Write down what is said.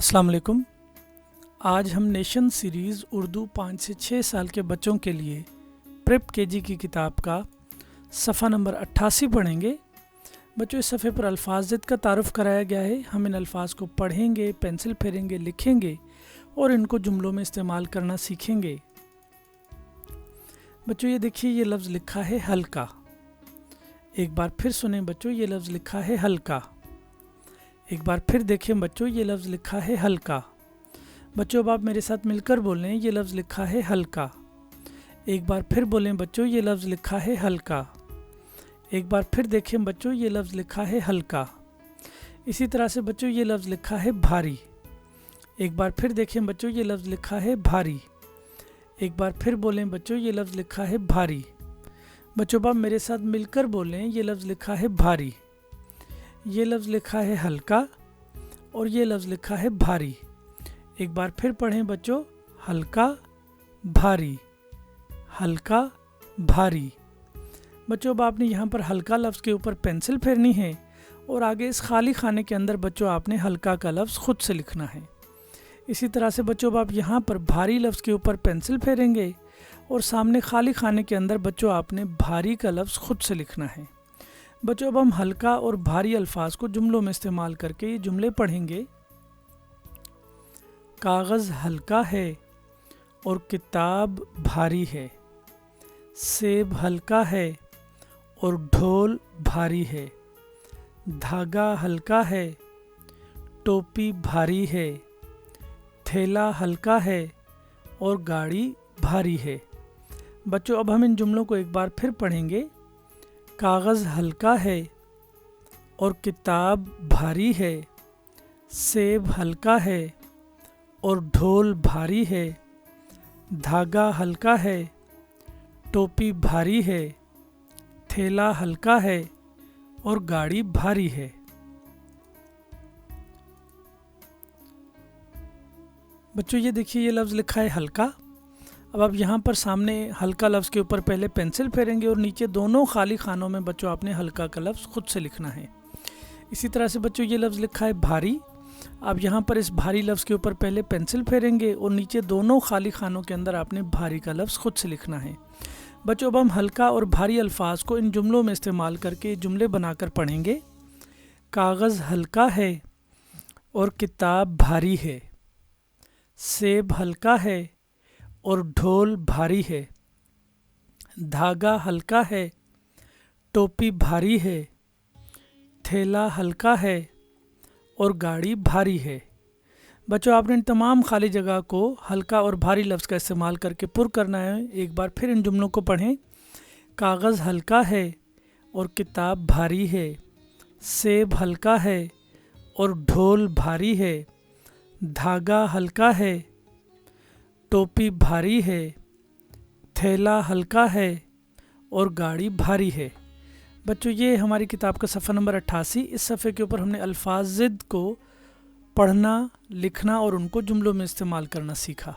अस्सलाम वालेकुम। आज हम नेशन सीरीज़ उर्दू 5 से 6 साल के बच्चों के लिए प्रेप केजी की किताब का सफ़ा नंबर 88 पढ़ेंगे। बच्चों, इस सफ़े पर अल्फाज़ का तारुफ़ कराया गया है। हम इन अल्फाज को पढ़ेंगे, पेंसिल फेरेंगे, लिखेंगे और इनको जुमलों में इस्तेमाल करना सीखेंगे। बच्चों, ये देखिए, ये लफ्ज़ लिखा है हल्का। एक बार फिर सुने बच्चों, ये लफ्ज़ लिखा है हल्का। एक बार फिर देखें बच्चों, ये लफ्ज़ लिखा है हल्का। बच्चों, अब आप मेरे साथ मिलकर बोलें, ये लफ्ज़ लिखा है हल्का। एक बार फिर बोलें बच्चों, ये लफ्ज़ लिखा है हल्का। एक बार फिर देखें बच्चों, ये लफ्ज़ लिखा है हल्का। इसी तरह से बच्चों, ये लफ्ज़ लिखा है भारी। एक बार फिर देखें बच्चों, ये लफ्ज़ लिखा है भारी। एक बार फिर बोलें बच्चों, ये लफ्ज़ लिखा है भारी। बच्चों, अब आप मेरे साथ मिलकर बोलें, ये लफ्ज़ लिखा है भारी। ये लफ्ज़ लिखा है हल्का और ये लफ्ज़ लिखा है भारी। एक बार फिर पढ़ें बच्चों, हल्का भारी, हल्का भारी। बच्चों, अब आपने यहाँ पर हल्का लफ्ज़ के ऊपर पेंसिल फेरनी है और आगे इस खाली खाने के अंदर बच्चों आपने हल्का का लफ्ज़ खुद से लिखना है। इसी तरह से बच्चों, अब आप यहाँ पर भारी लफ्ज़ के ऊपर पेंसिल फेरेंगे और सामने खाली खाने के अंदर बच्चों आपने भारी का लफ्ज़ खुद से लिखना है। बच्चों, अब हम हल्का और भारी अल्फाज को जुमलों में इस्तेमाल करके ये जुमले पढ़ेंगे। कागज़ हल्का है और किताब भारी है। सेब हल्का है और ढोल भारी है। धागा हल्का है, टोपी भारी है। थैला हल्का है और गाड़ी भारी है। बच्चों, अब हम इन जुमलों को एक बार फिर पढ़ेंगे। कागज़ हल्का है और किताब भारी है। सेब हल्का है और ढोल भारी है। धागा हल्का है, टोपी भारी है। थैला हल्का है और गाड़ी भारी है। बच्चों, ये देखिए, ये लफ्ज़ लिखा है हल्का। अब आप यहाँ पर सामने हल्का लफ्ज़ के ऊपर पहले पेंसिल फेरेंगे और नीचे दोनों खाली खानों में बच्चों आपने हल्का का लफ्ज़ खुद से लिखना है। इसी तरह से बच्चों, ये लफ्ज़ लिखा है भारी। आप यहाँ पर इस भारी लफ्ज़ के ऊपर पहले पेंसिल फेरेंगे और नीचे दोनों खाली खानों के अंदर आपने भारी का लफ्ज़ खुद से लिखना है। बच्चों, अब हम हल्का और भारी अल्फाज को इन जुमलों में इस्तेमाल करके जुमले बनाकर पढ़ेंगे। कागज़ हल्का है और किताब भारी है। सेब हल्का है और ढोल भारी है। धागा हल्का है, टोपी भारी है। थैला हल्का है और गाड़ी भारी है। बच्चों, आपने इन तमाम खाली जगह को हल्का और भारी लफ्ज़ का इस्तेमाल करके पुर करना है। एक बार फिर इन जुमलों को पढ़ें। कागज़ हल्का है और किताब भारी है। सेब हल्का है और ढोल भारी है। धागा हल्का है, टोपी भारी है। थैला हल्का है और गाड़ी भारी है। बच्चों, ये हमारी किताब का सफ़ा नंबर 88। इस सफ़े के ऊपर हमने अल्फाज़ को पढ़ना, लिखना और उनको जुमलों में इस्तेमाल करना सीखा।